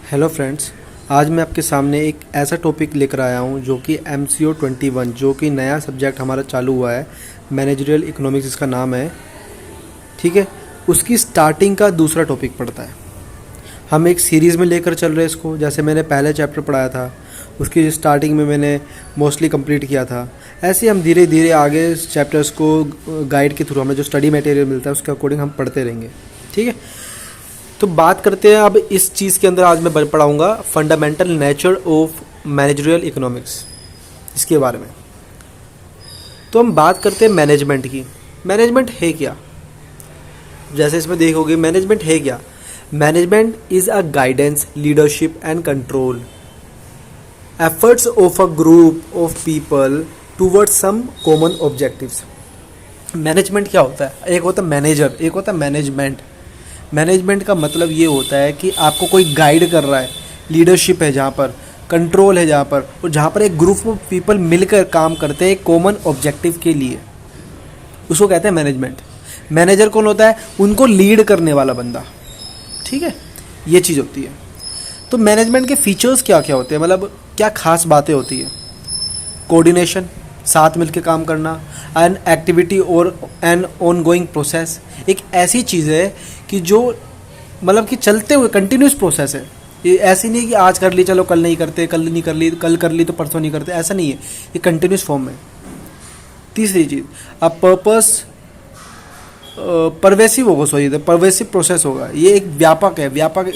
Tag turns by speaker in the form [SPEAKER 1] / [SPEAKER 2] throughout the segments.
[SPEAKER 1] Hello friends, आज मैं आपके सामने एक ऐसा टॉपिक लेकर आया हूँ जो कि MCO 21 जो कि नया सब्जेक्ट हमारा चालू हुआ है। मैनेजरियल इकोनॉमिक्स इसका नाम है। ठीक है, उसकी स्टार्टिंग का दूसरा टॉपिक पड़ता है। हम एक सीरीज़ में लेकर चल रहे हैं इसको। जैसे मैंने पहले चैप्टर पढ़ाया था, उसकी स्टार्टिंग में मैंने मोस्टली कंप्लीट किया था। ऐसे हम धीरे धीरे आगे चैप्टर्स को गाइड के थ्रू, हमें जो स्टडी मटेरियल मिलता है उसके अकॉर्डिंग हम पढ़ते रहेंगे। ठीक है, तो बात करते हैं अब इस चीज़ के अंदर। आज मैं पढ़ाऊँगा fundamental nature of managerial economics, इसके बारे में। तो हम बात करते हैं मैनेजमेंट की। मैनेजमेंट है क्या? जैसे इसमें देखोगे, मैनेजमेंट है क्या? Management is a guidance, leadership and control efforts of a group of people towards some common objectives. Management क्या होता है? एक होता है मैनेजर, एक होता है मैनेजमेंट। मैनेजमेंट का मतलब ये होता है कि आपको कोई गाइड कर रहा है, लीडरशिप है जहाँ पर, कंट्रोल है जहाँ पर, और जहाँ पर एक ग्रुप ऑफ पीपल मिलकर काम करते हैं कॉमन ऑब्जेक्टिव के लिए, उसको कहते हैं मैनेजमेंट। मैनेजर कौन होता है? उनको लीड करने वाला बंदा। ठीक है, ये चीज़ होती है। तो मैनेजमेंट के फीचर्स क्या क्या होते हैं, मतलब क्या खास बातें होती है? कोऑर्डिनेशन, साथ मिलकर काम करना, एन एक्टिविटी और एन ऑन गोइंग प्रोसेस। एक ऐसी चीज़ है कि जो मतलब कि चलते हुए कंटिन्यूस प्रोसेस है। ये ऐसी नहीं है कि आज कर ली चलो कल नहीं करते, कल नहीं कर ली, कल कर ली तो परसों नहीं करते, ऐसा नहीं है। ये कंटिन्यूस फॉर्म में। तीसरी चीज़, अब पर्पस परवेसिव होगा, सॉरी परवेसिव प्रोसेस होगा। ये एक व्यापक है, व्यापक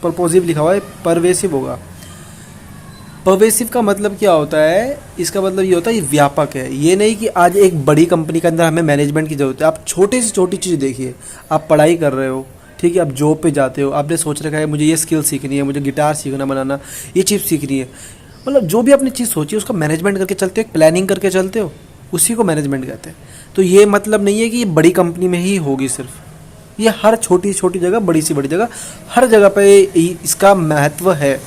[SPEAKER 1] परपोजिव लिखा हुआ है, परवेसिव होगा। परवेसिव का मतलब क्या होता है? इसका मतलब ये होता है ये व्यापक है। ये नहीं कि आज एक बड़ी कंपनी के अंदर हमें मैनेजमेंट की ज़रूरत है। आप छोटी से छोटी चीज़ देखिए। आप पढ़ाई कर रहे हो, ठीक है, आप जॉब पे जाते हो, आपने सोच रखा है मुझे ये स्किल सीखनी है, मुझे गिटार सीखना, बनाना, ये चीज़ सीखनी है। मतलब जो भी आपने चीज़ सोची है उसका मैनेजमेंट करके चलते हो, प्लानिंग करके चलते हो, उसी को मैनेजमेंट कहते हैं। तो ये मतलब नहीं है कि ये बड़ी कंपनी में ही होगी सिर्फ। ये हर छोटी छोटी जगह, बड़ी सी बड़ी जगह, हर जगह पर इसका महत्व है।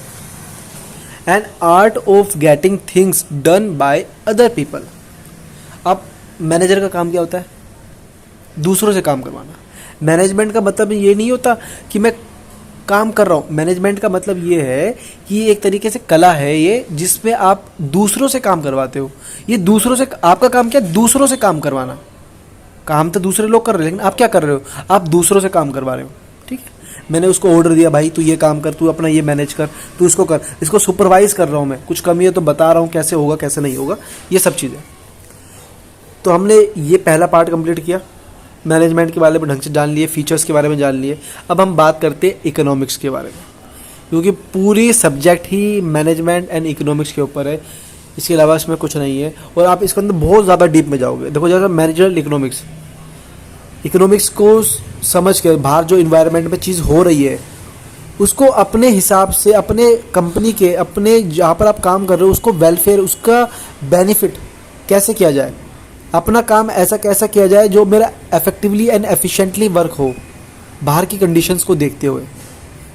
[SPEAKER 1] And art of getting things done by other people. अब मैनेजर का काम क्या होता है? दूसरों से काम करवाना। मैनेजमेंट का मतलब ये नहीं होता कि मैं काम कर रहा हूँ। मैनेजमेंट का मतलब ये है कि एक तरीके से कला है ये, जिसमें आप दूसरों से काम करवाते हो। ये दूसरों से, आपका काम क्या है? दूसरों से काम करवाना। काम तो दूसरे लोग कर रहे हैं, लेकिन आप क्या कर रहे हो? आप दूसरों से काम करवा रहे हो। ठीक है, मैंने उसको ऑर्डर दिया, भाई तू ये काम कर, तू अपना ये मैनेज कर, तू इसको कर, इसको सुपरवाइज कर रहा हूँ मैं। कुछ कमी है तो बता रहा हूँ कैसे होगा कैसे नहीं होगा, ये सब चीज़ें। तो हमने ये पहला पार्ट कंप्लीट किया, मैनेजमेंट के बारे में ढंग से जान लिए, फीचर्स के बारे में जान लिए। अब हम बात करते हैं इकोनॉमिक्स के बारे में, क्योंकि पूरी subject he management and economics के ऊपर है। इसके अलावा इसमें कुछ नहीं है, और आप इसके अंदर बहुत ज़्यादा डीप में जाओगे। देखो, जैसा मैनेजरियल इकोनॉमिक्स, इकोनॉमिक्स को समझ कर बाहर जो इन्वायरमेंट में चीज़ हो रही है उसको अपने हिसाब से, अपने कंपनी के, अपने जहाँ पर आप काम कर रहे हो उसको वेलफेयर, उसका बेनिफिट कैसे किया जाए, अपना काम ऐसा कैसा किया जाए जो मेरा इफेक्टिवली एंड एफिशिएंटली वर्क हो, बाहर की कंडीशंस को देखते हुए।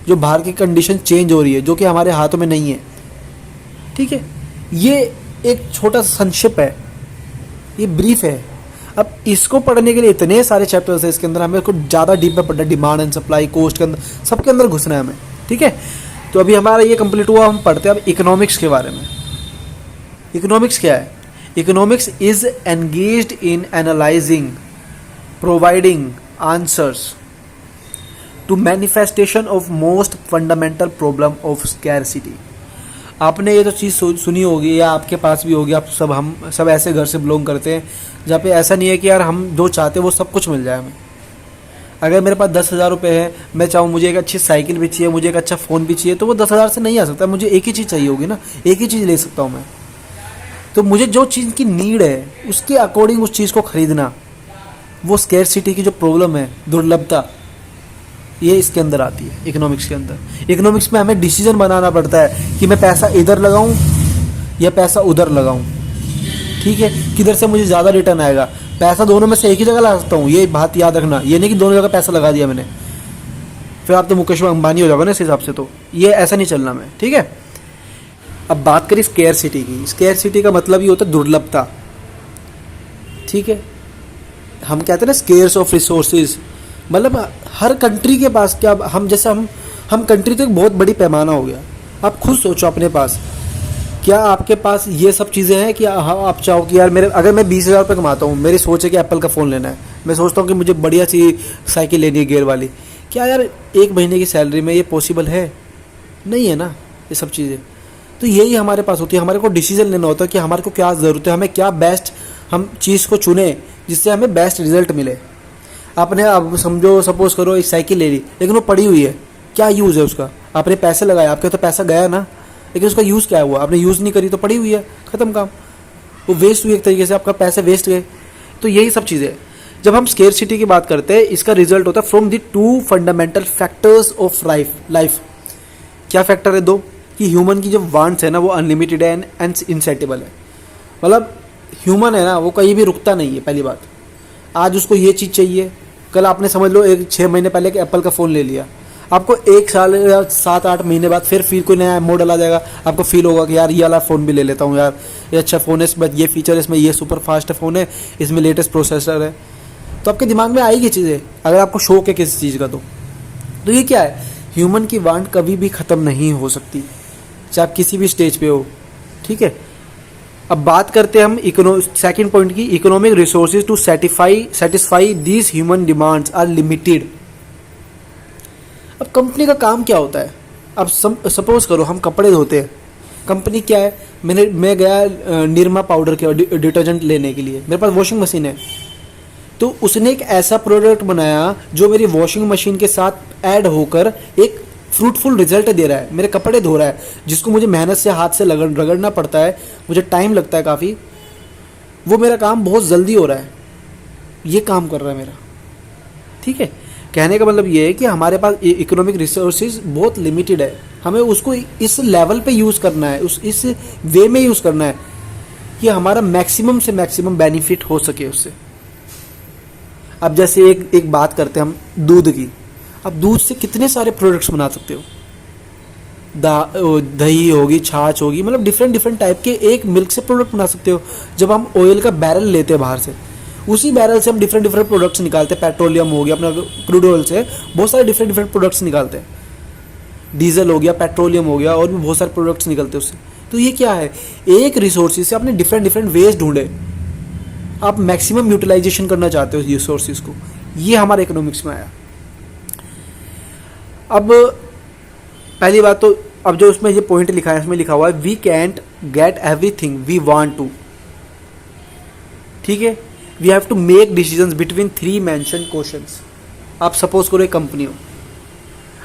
[SPEAKER 1] जो बाहर की कंडीशन चेंज हो रही है, जो कि हमारे हाथों में नहीं है। ठीक है, ये एक छोटा संक्षिप्त है, ये ब्रीफ है। अब इसको पढ़ने के लिए इतने सारे चैप्टर्स हैं इसके अंदर, हमें कुछ ज़्यादा डीप में पढ़ना है। डिमांड एंड सप्लाई, कॉस्ट के अंदर, सबके अंदर घुसना है हमें। ठीक है, तो अभी हमारा ये कंप्लीट हुआ, हम पढ़ते हैं अब इकोनॉमिक्स के बारे में। इकोनॉमिक्स क्या है? Economics is engaged in analysing, providing answers to manifestation of most fundamental problem of scarcity. आपने ये तो चीज़ सुनी होगी या आपके पास भी होगी। आप सब, हम सब ऐसे घर से बिलोंग करते हैं जहाँ पे ऐसा नहीं है कि यार हम जो चाहते हैं वो सब कुछ मिल जाए हमें। अगर मेरे पास 10,000 रुपये है, मैं चाहूँ मुझे एक अच्छी साइकिल भी चाहिए, मुझे एक अच्छा फ़ोन भी चाहिए, तो वो 10,000 से नहीं आ सकता। मुझे एक ही चीज़ चाहिए होगी ना, एक ही चीज़ ले सकता हूँ मैं। तो मुझे जो चीज़ की नीड है उसके अकॉर्डिंग उस चीज़ को ख़रीदना, वो स्कैरसिटी की जो प्रॉब्लम है, दुर्लभता, ये इसके अंदर आती है इकोनॉमिक्स के अंदर। इकोनॉमिक्स में हमें डिसीजन बनाना पड़ता है कि मैं पैसा इधर लगाऊं या पैसा उधर लगाऊं। ठीक है, किधर से मुझे ज़्यादा रिटर्न आएगा। पैसा दोनों में से एक ही जगह लगा सकता हूँ, ये बात याद रखना। ये नहीं कि दोनों जगह पैसा लगा दिया मैंने, फिर आप तो मुकेश अंबानी हो जाओगे ना इस हिसाब से। तो ये ऐसा नहीं चलना मैं। ठीक है, अब बात करें स्कैरसिटी की। स्कैरसिटी का मतलब ये होता है दुर्लभता। ठीक है, हम कहते हैं ना स्केर्स ऑफ रिसोर्सेज, मतलब हर कंट्री के पास क्या, हम जैसे हम हम कंट्री तो एक बहुत बड़ी पैमाना हो गया। आप खुद सोचो अपने पास, क्या आपके पास ये सब चीज़ें हैं कि हाँ आप चाहो कि यार मेरे, अगर मैं 20,000 रुपये कमाता हूँ, मेरी सोच है कि एप्पल का फ़ोन लेना है, मैं सोचता हूँ कि मुझे बढ़िया सी साइकिल लेनी है गियर वाली, क्या यार एक महीने की सैलरी में ये पॉसिबल है? नहीं है ना ये सब चीज़ें। तो यही हमारे पास होती है, हमारे को डिसीजन लेना होता है कि हमारे को क्या ज़रूरत है, हमें क्या बेस्ट, हम चीज़ को चुने जिससे हमें बेस्ट रिजल्ट मिले। आपने अब समझो सपोज करो एक साइकिल ले ली, लेकिन वो पड़ी हुई है, क्या यूज़ है उसका? आपने पैसे लगाए, आपके तो पैसा गया ना, लेकिन उसका यूज़ क्या हुआ? आपने यूज़ नहीं करी तो पड़ी हुई है, ख़त्म काम, वो वेस्ट हुई एक तरीके से, आपका पैसे वेस्ट गए। तो यही सब चीज़ें, जब हम स्केर्सिटी की बात करते हैं, इसका रिजल्ट होता है from the two fundamental factors of life. क्या फैक्टर है? दो, कि ह्यूमन की जो वांट्स है ना वो अनलिमिटेड है एंड इनसेटिबल है। मतलब ह्यूमन है ना वो कहीं भी रुकता नहीं है। पहली बात, आज उसको ये चीज़ चाहिए, कल आपने समझ लो 6 महीने पहले कि एप्पल का फ़ोन ले लिया, आपको 1 साल या 7-8 महीने बाद फिर कोई नया मॉडल आ जाएगा, आपको फील होगा कि यार ये वाला फ़ोन भी ले लेता हूँ यार, ये अच्छा फ़ोन है, इसमें ये फीचर, इसमें ये सुपर फास्ट फ़ोन है, इसमें लेटेस्ट प्रोसेसर है। तो आपके दिमाग में आएगी चीज़ें, अगर आपको शौक है किसी चीज़ का। तो ये क्या है, ह्यूमन की वांट कभी भी ख़त्म नहीं हो सकती, चाहे आप किसी भी स्टेज पे हो। ठीक है, अब बात करते हैं हम सेकंड पॉइंट की, economic resources to satisfy these human demands are limited. अब कंपनी का काम क्या होता है? अब सपोज करो हम कपड़े धोते हैं, कंपनी क्या है, मैं गया निरमा पाउडर के डिटर्जेंट लेने के लिए, मेरे पास वॉशिंग मशीन है, तो उसने एक ऐसा प्रोडक्ट बनाया जो मेरी वॉशिंग मशीन के साथ ऐड होकर एक फ्रूटफुल रिजल्ट दे रहा है, मेरे कपड़े धो रहा है, जिसको मुझे मेहनत से हाथ से रगड़ना पड़ता है, मुझे टाइम लगता है काफ़ी, वो मेरा काम बहुत जल्दी हो रहा है, ये काम कर रहा है मेरा। ठीक है, कहने का मतलब ये है कि हमारे पास इकोनॉमिक रिसोर्सेज बहुत लिमिटेड है, हमें उसको इस लेवल पे यूज़ करना है, इस वे में यूज़ करना है कि हमारा मैक्सिमम से मैक्सिमम बेनिफिट हो सके उससे। अब जैसे एक बात करते हैं हम दूध की। अब दूध से कितने सारे प्रोडक्ट्स बना सकते हो, दही होगी, छाछ होगी, मतलब डिफरेंट टाइप के एक मिल्क से प्रोडक्ट बना सकते हो। जब हम ऑयल का बैरल लेते हैं बाहर से, उसी बैरल से हम डिफरेंट प्रोडक्ट्स निकालते हैं, पेट्रोलियम हो गया, अपना क्रूड ऑयल से बहुत सारे डिफरेंट प्रोडक्ट्स निकालते हैं, डीजल हो गया, पेट्रोलियम हो गया, और भी बहुत सारे प्रोडक्ट्स निकलते हैं उससे। तो ये क्या है, एक रिसोर्सेज से आपने डिफरेंट वेज ढूंढे, आप मैक्सिमम यूटिलाइजेशन करना चाहते हो रिसोर्सेज को, ये हमारे इकोनॉमिक्स में आया। अब पहली बात तो, अब जो उसमें ये पॉइंट लिखा है, इसमें लिखा हुआ है we can't get everything we want to. ठीक है, we have to make decisions between 3 mention questions. आप सपोज करो एक कंपनी हो,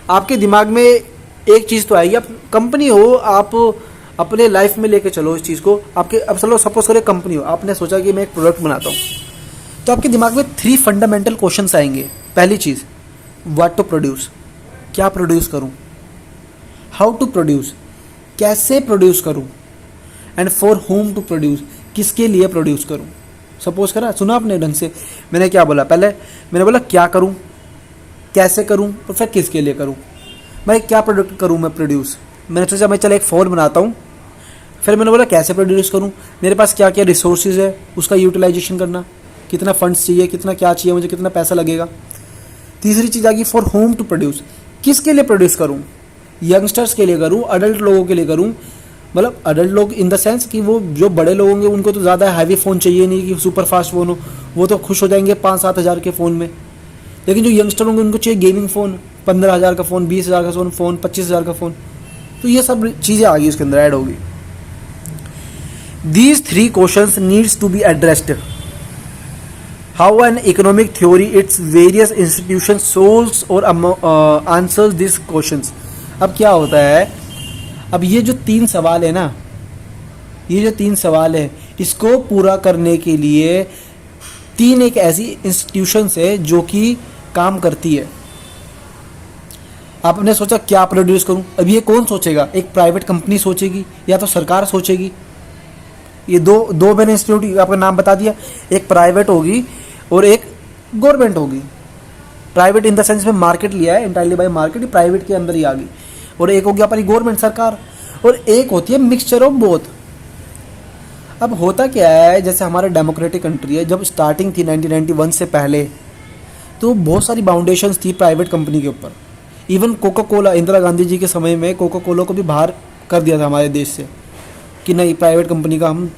[SPEAKER 1] आपके दिमाग में एक चीज़ तो आएगी, आप कंपनी हो, आप अपने लाइफ में लेके चलो इस चीज़ को। आपके अब चलो सपोज करो एक कंपनी हो, आपने सोचा कि मैं एक प्रोडक्ट बनाता हूँ, तो आपके दिमाग में 3 फंडामेंटल क्वेश्चंस आएंगे। पहली चीज़, व्हाट टू प्रोड्यूस, क्या प्रोड्यूस करूं, हाउ टू प्रोड्यूस, कैसे प्रोड्यूस करूं, and for whom to produce, किसके लिए प्रोड्यूस करूं। सपोज करा, सुना आपने ढंग से, मैंने क्या बोला, पहले मैंने बोला क्या करूं, कैसे करूं, और फिर किसके लिए करूं। भाई क्या प्रोडक्ट करूं मैं प्रोड्यूस, मैंने सोचा मैं चल एक फ़ोन बनाता हूं, फिर मैंने बोला कैसे प्रोड्यूस करूं, मेरे पास क्या क्या रिसोर्सेज है उसका यूटिलाइजेशन करना, कितना फंड्स चाहिए, कितना क्या चाहिए मुझे, कितना पैसा लगेगा। तीसरी चीज़ आ गई फॉर होम टू प्रोड्यूस, किसके लिए प्रोड्यूस करूं, यंगस्टर्स के लिए करूं, अडल्ट लोगों के लिए करूं, मतलब अडल्ट लोग इन द सेंस कि वो जो बड़े लोग होंगे उनको तो ज़्यादा हैवी फ़ोन चाहिए नहीं कि सुपर फास्ट फ़ोन हो, वो तो खुश हो जाएंगे 5-7 हज़ार के फ़ोन में। लेकिन जो यंगस्टर होंगे उनको चाहिए गेमिंग फ़ोन, 15,000 का फ़ोन, 20,000 का फ़ोन, 25,000 का फ़ोन। तो ये सब चीज़ें आ गई उसके अंदर ऐड होगी। These 3 questions needs to be addressed. How an economic theory, its various institutions solves or answers these questions. अब क्या होता है, अब ये जो 3 सवाल है ना, ये जो 3 सवाल है, इसको पूरा करने के लिए 3 एक ऐसी इंस्टीट्यूशंस है जो कि काम करती है। आपने सोचा क्या प्रोड्यूस करूं, अब ये कौन सोचेगा, एक प्राइवेट कंपनी सोचेगी या तो सरकार सोचेगी। ये दो मैंने इंस्टीट्यूट आपका नाम बता दिया, एक प्राइवेट होगी और एक गवर्नमेंट होगी। प्राइवेट इन द सेंस में मार्केट लिया है, इंटायरली बाय मार्केट, प्राइवेट के अंदर ही आ गई। और एक हो गया हमारी गवर्नमेंट सरकार, और एक होती है मिक्सचर ऑफ बोथ। अब होता क्या है, जैसे हमारा डेमोक्रेटिक कंट्री है, जब स्टार्टिंग थी 1991 से पहले, तो बहुत सारी बाउंडेशंस थी प्राइवेट कंपनी के ऊपर even Coca Cola, Indira Gandhi ji के समय में कोका कोला को भी बाहर कर दिया था हमारे देश से कि नहीं, प्राइवेट कंपनी का हम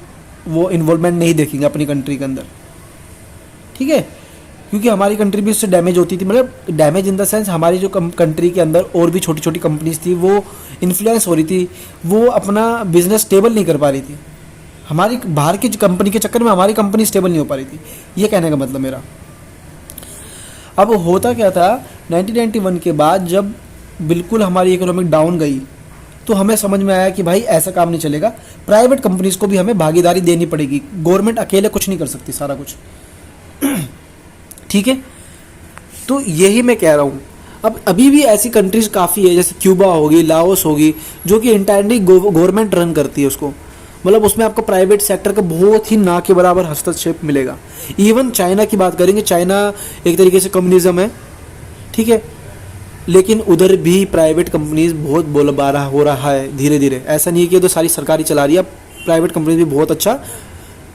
[SPEAKER 1] वो इन्वॉल्वमेंट नहीं देखेंगे अपनी कंट्री के अंदर, ठीक है। क्योंकि हमारी कंट्री भी उससे डैमेज होती थी, मतलब डैमेज इन द सेंस हमारी जो कंट्री के अंदर और भी छोटी छोटी कंपनीज थी वो इन्फ्लुएंस हो रही थी, वो अपना बिजनेस स्टेबल नहीं कर पा रही थी। हमारी बाहर की कंपनी के चक्कर में हमारी कंपनी स्टेबल नहीं हो पा रही थी, ये कहने का मतलब मेरा। अब होता क्या था, 1991 के बाद जब बिल्कुल हमारी इकोनॉमिक डाउन गई तो हमें समझ में आया कि भाई ऐसा काम नहीं चलेगा, प्राइवेट कंपनीज को भी हमें भागीदारी देनी पड़ेगी, गवर्नमेंट अकेले कुछ नहीं कर सकती सारा कुछ, ठीक है। तो यही मैं कह रहा हूँ। अब अभी भी ऐसी कंट्रीज काफ़ी है, जैसे क्यूबा होगी, लाओस होगी, जो कि इंटायरली गवर्नमेंट रन करती है उसको, मतलब उसमें आपको प्राइवेट सेक्टर का बहुत ही ना के बराबर हस्तक्षेप मिलेगा। इवन चाइना की बात करेंगे, चाइना एक तरीके से कम्युनिज्म है, ठीक है, लेकिन उधर भी प्राइवेट कंपनीज बहुत बोलबाला हो रहा है धीरे धीरे। ऐसा नहीं है कि तो सारी सरकारी चला रही है, प्राइवेट कंपनीज भी बहुत अच्छा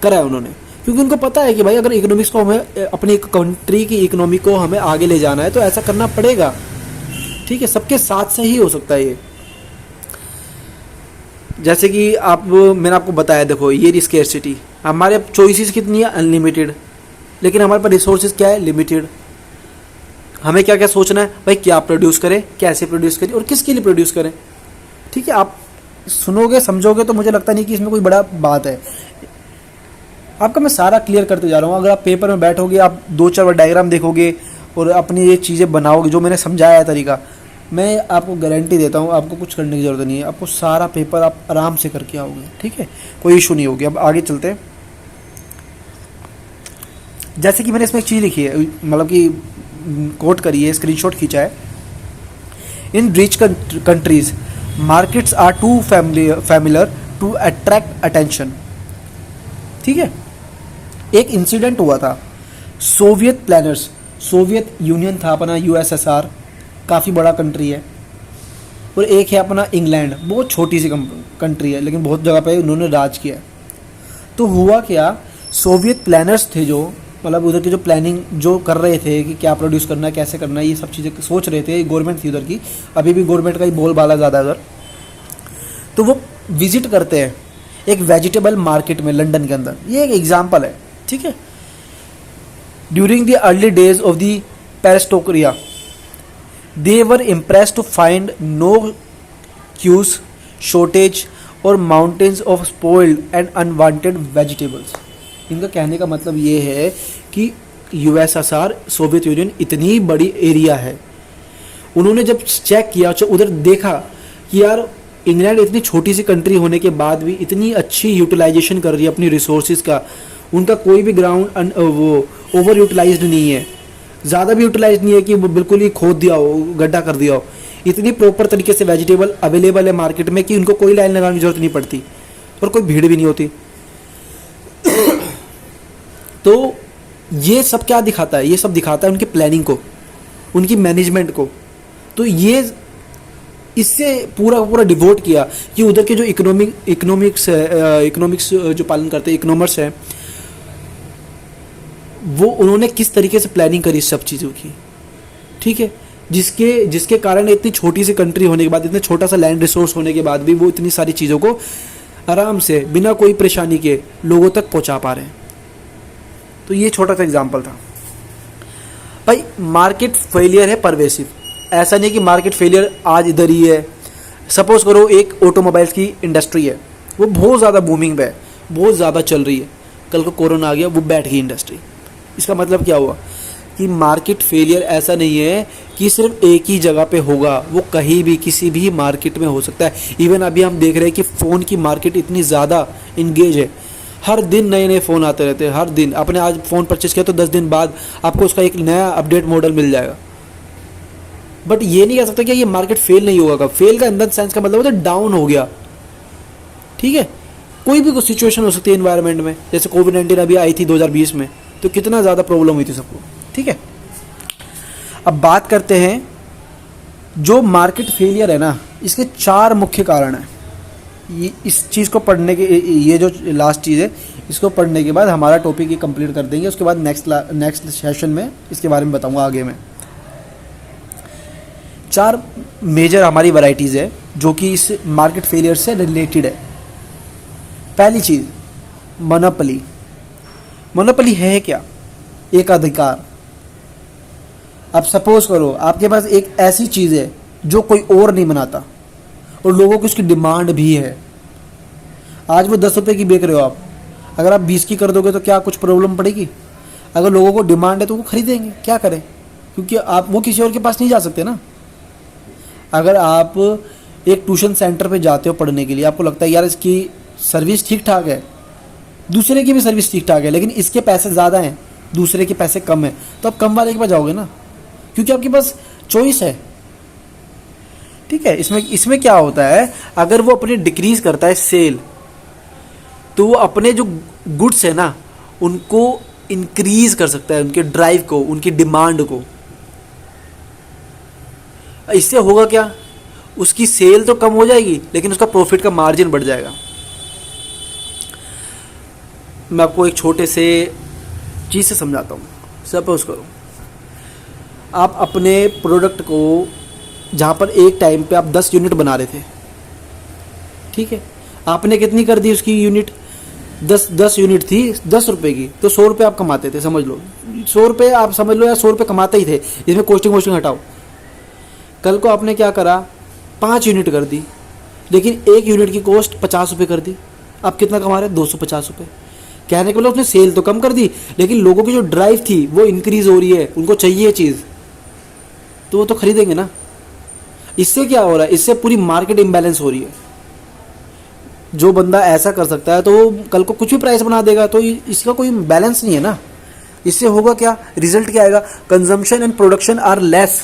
[SPEAKER 1] करा है उन्होंने, क्योंकि उनको पता है कि भाई अगर इकोनॉमिक्स को हमें, अपनी कंट्री की इकोनॉमी को हमें आगे ले जाना है तो ऐसा करना पड़ेगा, ठीक है। सबके साथ से ही हो सकता है ये। जैसे कि मैंने आपको बताया, देखो ये स्केर्सिटी, हमारे अब चॉइसेस कितनी है, अनलिमिटेड, लेकिन हमारे पास रिसोर्सेज क्या है, लिमिटेड। हमें क्या क्या सोचना है भाई, क्या प्रोड्यूस करें, कैसे प्रोड्यूस करें और किसके लिए प्रोड्यूस करें, ठीक है। आप सुनोगे समझोगे तो मुझे लगता नहीं कि इसमें कोई बड़ा बात है। आपका मैं सारा क्लियर करते जा रहा हूँ। अगर आप पेपर में बैठोगे, आप 2-4 बार डायग्राम देखोगे और अपनी ये चीज़ें बनाओगे जो मैंने समझाया है तरीका, मैं आपको गारंटी देता हूँ आपको कुछ करने की ज़रूरत नहीं है, आपको सारा पेपर आप आराम से करके आओगे, ठीक है, कोई इशू नहीं होगी। अब आगे चलते हैं। जैसे कि मैंने इसमें एक चीज़ लिखी है, मतलब कि कोट करी है, स्क्रीनशॉट खींचा है। In rich countries markets are too familiar to attract attention, ठीक है। एक इंसिडेंट हुआ था, सोवियत प्लानर्स, सोवियत यूनियन था अपना, यूएसएसआर काफ़ी बड़ा कंट्री है, और एक है अपना इंग्लैंड, बहुत छोटी सी कंट्री है लेकिन बहुत जगह पे उन्होंने राज किया है। तो हुआ क्या, सोवियत प्लानर्स थे जो, मतलब उधर की जो प्लानिंग जो कर रहे थे कि क्या प्रोड्यूस करना है, कैसे करना है, ये सब चीज़ें सोच रहे थे, गवर्नमेंट थी उधर की, अभी भी गवर्नमेंट का ही बोलबाला ज़्यादा उधर। तो वो विजिट करते हैं एक वेजिटेबल मार्केट में लंदन के अंदर, ये एक एग्जाम्पल है, ठीक है। During the early days of the perestroika they were impressed to find no queues, shortage और mountains of spoiled and unwanted vegetables। इनका कहने का मतलब ये है कि यूएसएसआर, सोवियत यूनियन इतनी बड़ी एरिया है, उन्होंने जब चेक किया, उधर देखा कि यार इंग्लैंड इतनी छोटी सी कंट्री होने के बाद भी इतनी अच्छी यूटिलाइजेशन कर रही है अपनी रिसोर्सेज का, उनका कोई भी ग्राउंड वो ओवर यूटिलाइज्ड नहीं है, ज़्यादा भी यूटिलाइज नहीं है कि बिल्कुल ही खोद दिया हो, गड्ढा कर दिया हो, इतनी प्रॉपर तरीके से वेजिटेबल अवेलेबल है मार्केट में कि उनको कोई लाइन लगाने की जरूरत नहीं पड़ती और कोई भीड़ भी नहीं होती। तो ये सब क्या दिखाता है, ये सब दिखाता है उनकी प्लानिंग को, उनकी मैनेजमेंट को। तो ये इससे पूरा डिवोट किया कि उधर के जो इकोनॉमिक्स जो पालन करते हैं, इकोनॉमर्स हैं, वो उन्होंने किस तरीके से प्लानिंग करी सब चीज़ों की, ठीक है, जिसके कारण इतनी छोटी सी कंट्री होने के बाद, इतना छोटा सा लैंड रिसोर्स होने के बाद भी वो इतनी सारी चीज़ों को आराम से बिना कोई परेशानी के लोगों तक पहुंचा पा रहे हैं। तो ये छोटा सा एग्जांपल था भाई। मार्केट फेलियर है परवेसिव, ऐसा नहीं कि मार्केट फेलियर आज इधर ही है। सपोज करो एक ऑटोमोबाइल्स की इंडस्ट्री है, वो बहुत ज़्यादा बूमिंग पे है, बहुत ज़्यादा चल रही है, कल को कोरोना आ गया, वो बैठ गई इंडस्ट्री। इसका मतलब क्या हुआ कि मार्केट फेलियर ऐसा नहीं है कि सिर्फ एक ही जगह पे होगा, वो कहीं भी किसी भी मार्केट में हो सकता है। इवन अभी हम देख रहे हैं कि फ़ोन की मार्केट इतनी ज़्यादा इंगेज है, हर दिन नए नए फ़ोन आते रहते हैं, हर दिन। आपने आज फ़ोन परचेस किया तो 10 दिन बाद आपको उसका एक नया अपडेट मॉडल मिल जाएगा। बट ये नहीं कह सकता कि ये मार्केट फेल नहीं होगा। फेल का इन द सेंस का मतलब होता है डाउन हो गया, ठीक है। कोई भी सिचुएशन हो सकती है एनवायरनमेंट में, जैसे कोविड-19 अभी आई थी 2020 में, तो कितना ज़्यादा प्रॉब्लम हुई थी सबको, ठीक है। अब बात करते हैं जो मार्केट फेलियर है ना, इसके 4 मुख्य कारण हैं। ये इस चीज़ को पढ़ने के, ये जो लास्ट चीज़ है, इसको पढ़ने के बाद हमारा टॉपिक ये कंप्लीट कर देंगे। उसके बाद नेक्स्ट सेशन में इसके बारे में बताऊंगा आगे में 4 मेजर हमारी वैरायटीज़ है जो कि इस मार्केट फेलियर से रिलेटेड है। पहली चीज़, मोनोपोली। मोनोपोली है क्या? एक अधिकार। अब सपोज करो आपके पास एक ऐसी चीज़ है जो कोई और नहीं बनाता और लोगों की उसकी डिमांड भी है। आज वो 10 रुपये की बेच रहे हो आप, अगर आप 20 की कर दोगे तो क्या कुछ प्रॉब्लम पड़ेगी? अगर लोगों को डिमांड है तो वो खरीदेंगे, क्या करें? क्योंकि आप वो किसी और के पास नहीं जा सकते ना। अगर आप एक ट्यूशन सेंटर पे जाते हो पढ़ने के लिए, आपको लगता है यार इसकी सर्विस ठीक ठाक है, दूसरे की भी सर्विस ठीक ठाक है, लेकिन इसके पैसे ज़्यादा हैं, दूसरे के पैसे कम हैं, तो आप कम वाले के पास जाओगे ना, क्योंकि आपके पास चॉइस है। ठीक है, इसमें क्या होता है, अगर वो अपनी डिक्रीज करता है सेल, तो वो अपने जो गुड्स है ना उनको इंक्रीज कर सकता है, उनके ड्राइव को, उनकी डिमांड को। इससे होगा क्या, उसकी सेल तो कम हो जाएगी लेकिन उसका प्रॉफिट का मार्जिन बढ़ जाएगा। मैं आपको एक छोटे से चीज़ से समझाता हूँ। सपोज करो आप अपने प्रोडक्ट को, जहाँ पर एक टाइम पे आप 10 यूनिट बना रहे थे, ठीक है, आपने कितनी कर दी उसकी यूनिट, 10 यूनिट थी 10 रुपये की, तो 100 रुपये आप कमाते थे, समझ लो 100 रुपये आप समझ लो, या 100 रुपये कमाते ही थे, इसमें कोस्टिंग हटाओ। कल को आपने क्या करा, 5 यूनिट कर दी, लेकिन एक यूनिट की कॉस्ट 50 रुपये कर दी, आप कितना कमा रहे हैं, 250 रुपये। कहने के मतलब उसने सेल तो कम कर दी, लेकिन लोगों की जो ड्राइव थी वो इंक्रीज हो रही है, उनको चाहिए चीज़, तो वो तो खरीदेंगे ना। इससे क्या हो रहा है, इससे पूरी मार्केट इम्बैलेंस हो रही है। जो बंदा ऐसा कर सकता है तो वो कल को कुछ भी प्राइस बना देगा, तो इसका कोई बैलेंस नहीं है ना। इससे होगा क्या, रिजल्ट क्या आएगा, consumption and production are less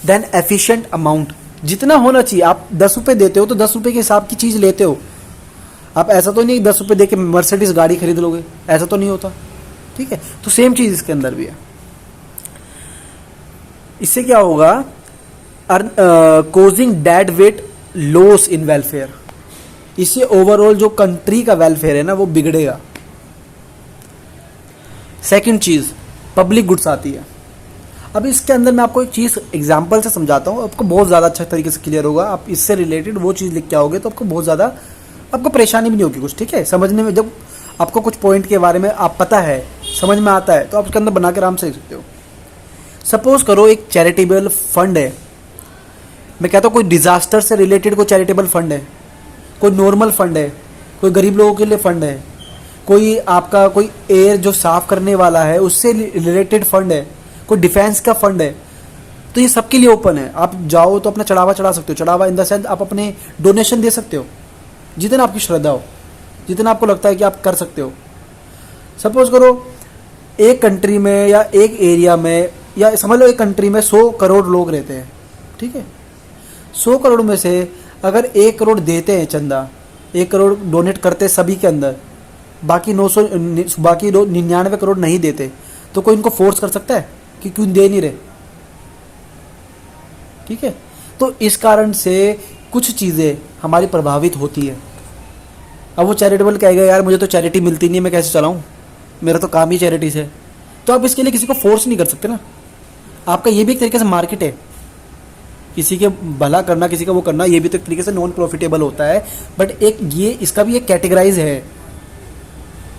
[SPEAKER 1] than efficient amount. जितना होना चाहिए, आप 10 रुपये देते हो तो 10 रुपये के हिसाब की चीज़ लेते हो। आप ऐसा तो नहीं 10 रुपये दे के मर्सिडीज गाड़ी खरीद लोगे, ऐसा तो नहीं होता। ठीक है, तो सेम चीज़ इसके अंदर भी है। इससे क्या होगा, causing dead weight loss in welfare. इससे ओवरऑल जो कंट्री का वेलफेयर है ना वो बिगड़ेगा। सेकंड चीज़, पब्लिक गुड्स आती है। अब इसके अंदर मैं आपको एक चीज़ एग्जांपल से समझाता हूँ, आपको बहुत ज़्यादा अच्छा तरीके से क्लियर होगा। आप इससे रिलेटेड वो चीज़ लिख के आओगे तो आपको बहुत ज़्यादा, आपको परेशानी भी नहीं होगी कुछ। ठीक है, समझने में, जब आपको कुछ पॉइंट के बारे में आप पता है, समझ में आता है, तो आप उसके अंदर बना के आराम से लिख सकते हो। सपोज करो एक चैरिटेबल फंड है, मैं कहता हूँ कोई डिजास्टर से रिलेटेड कोई चैरिटेबल फंड है, कोई नॉर्मल फंड है, कोई गरीब लोगों के लिए फंड है, कोई आपका कोई एयर जो साफ करने वाला है उससे रिलेटेड फंड है, कोई डिफेंस का फंड है, तो ये सबके लिए ओपन है। आप जाओ तो अपना चढ़ावा चढ़ा सकते हो। चढ़ावा इन द सेंस आप अपने डोनेशन दे सकते हो, जितना आपकी श्रद्धा हो, जितना आपको लगता है कि आप कर सकते हो। सपोज करो एक कंट्री में या एक एरिया में, या समझ लो एक कंट्री में 100 करोड़ लोग रहते हैं। ठीक है, 100 करोड़ में से अगर 1 करोड़ देते हैं चंदा, 1 करोड़ डोनेट करते सभी के अंदर, बाकी 99 करोड़ नहीं देते, तो कोई इनको फोर्स कर सकता है कि क्यों दे नहीं रहे? ठीक है, तो इस कारण से कुछ चीज़ें हमारी प्रभावित होती है। अब वो चैरिटेबल कहेगा यार मुझे तो चैरिटी मिलती नहीं है, मैं कैसे चलाऊं, मेरा तो काम ही चैरिटी से। तो आप इसके लिए किसी को फोर्स नहीं कर सकते ना। आपका ये भी एक तरीके से मार्केट है, किसी के भला करना, किसी का वो करना, ये भी तो एक तरीके से नॉन प्रॉफिटेबल होता है। बट एक ये इसका भी एक कैटेगराइज है,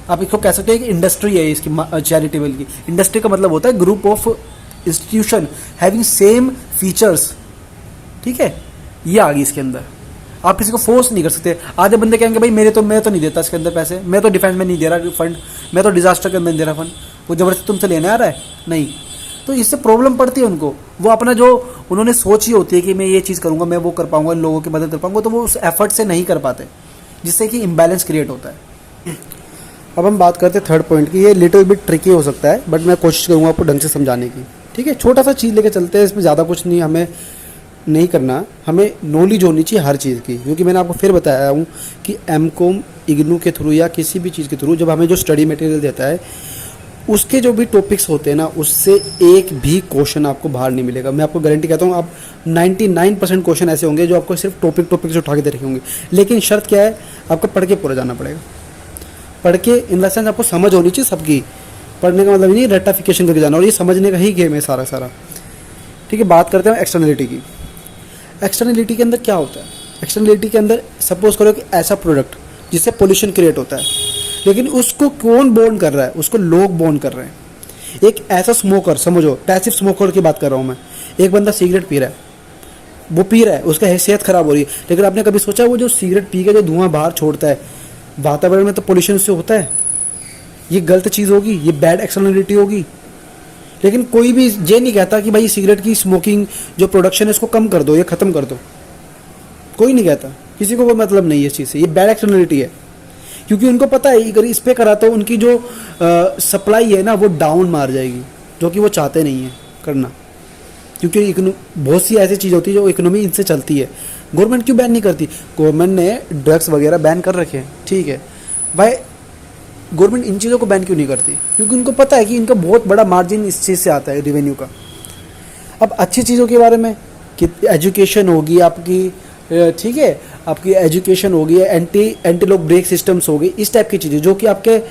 [SPEAKER 1] आप इसको कह सकते हो कि इंडस्ट्री है इसकी, चैरिटेबल की। इंडस्ट्री का मतलब होता है group of institution having same features. ठीक है, ये आ गई इसके अंदर। आप किसी को फोर्स नहीं कर सकते। आधे बंदे कहेंगे भाई मैं तो नहीं देता इसके अंदर पैसे, मैं तो डिफेंस में नहीं दे रहा फंड, मैं तो डिजास्टर के अंदर नहीं दे रहा फंड, वो जबरदस्ती तुमसे लेने आ रहा है, नहीं। तो इससे प्रॉब्लम पड़ती है उनको। वो अपना जो उन्होंने सोची होती है कि मैं ये चीज़ करूँगा, मैं वो कर पाऊँगा, लोगों की मदद कर पाऊँगा, तो वो उस एफर्ट से नहीं कर पाते, जिससे कि इम्बैलेंस क्रिएट होता है। अब हम बात करते हैं थर्ड पॉइंट की। ये लिटिल बिट ट्रिकी हो सकता है, बट मैं कोशिश करूँगा आपको ढंग से समझाने की। ठीक है, छोटा सा चीज़ लेके चलते हैं, इसमें ज़्यादा कुछ नहीं हमें नहीं करना। हमें नॉलेज होनी चाहिए हर चीज़ की, क्योंकि मैंने आपको फिर बताया हूँ कि एमकॉम इग्नू के थ्रू या किसी भी चीज़ के थ्रू जब हमें जो स्टडी मटेरियल देता है, उसके जो भी टॉपिक्स होते हैं ना, उससे एक भी क्वेश्चन आपको बाहर नहीं मिलेगा। मैं आपको गारंटी कहता हूँ, आप 99% क्वेश्चन ऐसे होंगे जो आपको सिर्फ टॉपिक से उठा के दे रखे होंगे। लेकिन शर्त क्या है, आपको पढ़ के पूरा जाना पड़ेगा। पढ़ के इन द सेंस आपको समझ होनी चाहिए सबकी। पढ़ने का मतलब नहीं रट्टाफिकेशन करके जाना, और ये समझने का ही गेम है सारा। ठीक है, बात करते हैं एक्सटर्नलिटी की। एक्सटर्नलिटी के अंदर क्या होता है? एक्सटर्नलिटी के अंदर सपोज करो कि ऐसा प्रोडक्ट जिससे पोल्यूशन क्रिएट होता है, लेकिन उसको कौन बर्न कर रहा है? उसको लोग बर्न कर रहे हैं। एक ऐसा स्मोकर, समझो पैसिव स्मोकर की बात कर रहा हूँ मैं, एक बंदा सिगरेट पी रहा है, वो पी रहा है, उसका सेहत खराब हो रही है, लेकिन आपने कभी सोचा वो जो सिगरेट पी के जो धुआं बाहर छोड़ता है वातावरण में, तो पोल्यूशन उससे होता है। ये गलत चीज़ होगी, ये बैड एक्सटर्नलिटी होगी। लेकिन कोई भी ये नहीं कहता कि भाई सिगरेट की स्मोकिंग जो प्रोडक्शन है इसको कम कर दो या ख़त्म कर दो, कोई नहीं कहता, किसी को कोई मतलब नहीं है इस चीज़ से। ये बैड एक्सटर्नलिटी है, क्योंकि उनको पता है अगर इस पर करा तो उनकी जो सप्लाई है ना वो डाउन मार जाएगी, जो कि वो चाहते नहीं है करना, क्योंकि बहुत सी ऐसी चीज़ होती है जो इकोनॉमी इनसे चलती है। गवर्नमेंट क्यों बैन नहीं करती? गवर्नमेंट ने ड्रग्स वगैरह बैन कर रखे हैं, ठीक है भाई, गवर्नमेंट इन चीज़ों को बैन क्यों नहीं करती? क्योंकि उनको पता है कि इनका बहुत बड़ा मार्जिन इस चीज़ से आता है, रेवेन्यू का। अब अच्छी चीज़ों के बारे में कि एजुकेशन होगी आपकी, ठीक है, आपकी एजुकेशन होगी, एंटी लॉक ब्रेक सिस्टम्स होगी, इस टाइप की चीज़ें जो कि आपके।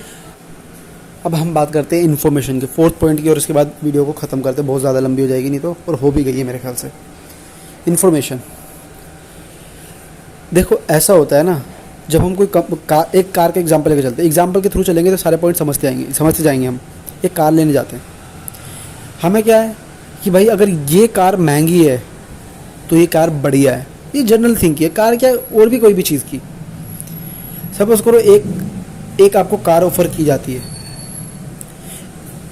[SPEAKER 1] अब हम बात करते हैं इन्फॉर्मेशन के 4th पॉइंट की, और उसके बाद वीडियो को ख़त्म करते हैं, बहुत ज़्यादा लंबी हो जाएगी नहीं तो, और हो भी गई है मेरे ख्याल से। इन्फॉर्मेशन, देखो ऐसा होता है ना, जब हम कोई एक कार का एग्जांपल लेकर चलते हैं, एग्जांपल के थ्रू चलेंगे तो सारे पॉइंट समझते जाएंगे। हम एक कार लेने जाते हैं, हमें क्या है कि भाई अगर ये कार महंगी है तो ये कार बढ़िया है, ये जनरल थिंक है। कार क्या, और भी कोई भी चीज़ की, सपोज करो एक आपको कार ऑफर की जाती है,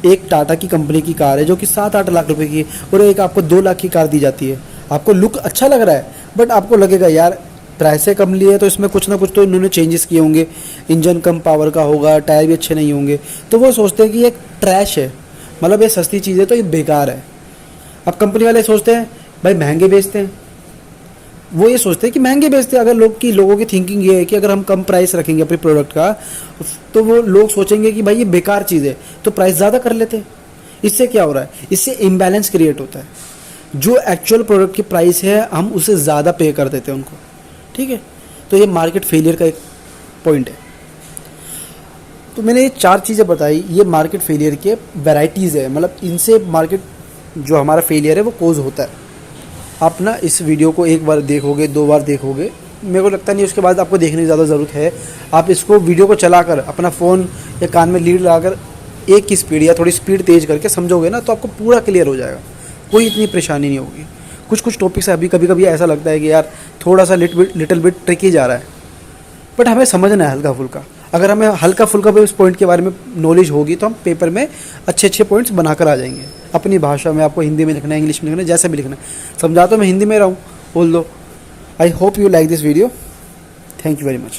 [SPEAKER 1] एक टाटा की कंपनी की कार है जो कि 7-8 लाख रुपए की है, और एक आपको 2 लाख की कार दी जाती है। आपको लुक अच्छा लग रहा है, बट आपको लगेगा यार प्राइस से कम लिए तो इसमें कुछ ना कुछ तो इन्होंने चेंजेस किए होंगे, इंजन कम पावर का होगा, टायर भी अच्छे नहीं होंगे, तो वो सोचते हैं कि ये ट्रैश है, मतलब ये सस्ती चीज़ है तो ये बेकार है। अब कंपनी वाले सोचते हैं भाई महंगे बेचते हैं, वो ये सोचते हैं कि महंगे बेचते हैं। अगर लोगों की थिंकिंग ये है कि अगर हम कम प्राइस रखेंगे अपने प्रोडक्ट का तो वो लोग सोचेंगे कि भाई ये बेकार चीज़ है, तो प्राइस ज़्यादा कर लेते हैं। इससे क्या हो रहा है? इससे इम्बैलेंस क्रिएट होता है, जो एक्चुअल प्रोडक्ट की प्राइस है हम उससे ज़्यादा पे कर देते हैं उनको, ठीक है। तो ये मार्केट फेलियर का एक पॉइंट है। तो मैंने ये 4 चीज़ें बताई, ये मार्केट फेलियर के वैराइटीज़ है, मतलब इनसे मार्केट जो हमारा फेलियर है वो कोज होता है। आप ना इस वीडियो को एक बार देखोगे, 2 बार देखोगे, मेरे को लगता नहीं उसके बाद आपको देखने की ज़्यादा ज़रूरत है। आप इसको वीडियो को चलाकर अपना फ़ोन या कान में लीड लगाकर एक की स्पीड या थोड़ी स्पीड तेज़ करके समझोगे ना, तो आपको पूरा क्लियर हो जाएगा, कोई इतनी परेशानी नहीं होगी। कुछ टॉपिक्स अभी कभी ऐसा लगता है कि यार थोड़ा सा लिटिल बिट ट्रिकी जा रहा है, बट हमें समझना है हल्का फुल्का। अगर हमें हल्का फुल्का भी उस पॉइंट के बारे में नॉलेज होगी तो हम पेपर में अच्छे पॉइंट्स बनाकर आ जाएंगे अपनी भाषा में। आपको हिंदी में लिखना है, इंग्लिश में लिखना है, जैसे भी लिखना है। समझा तो मैं हिंदी में रहा हूँ, बोल दो। I hope you like this video. Thank you very much.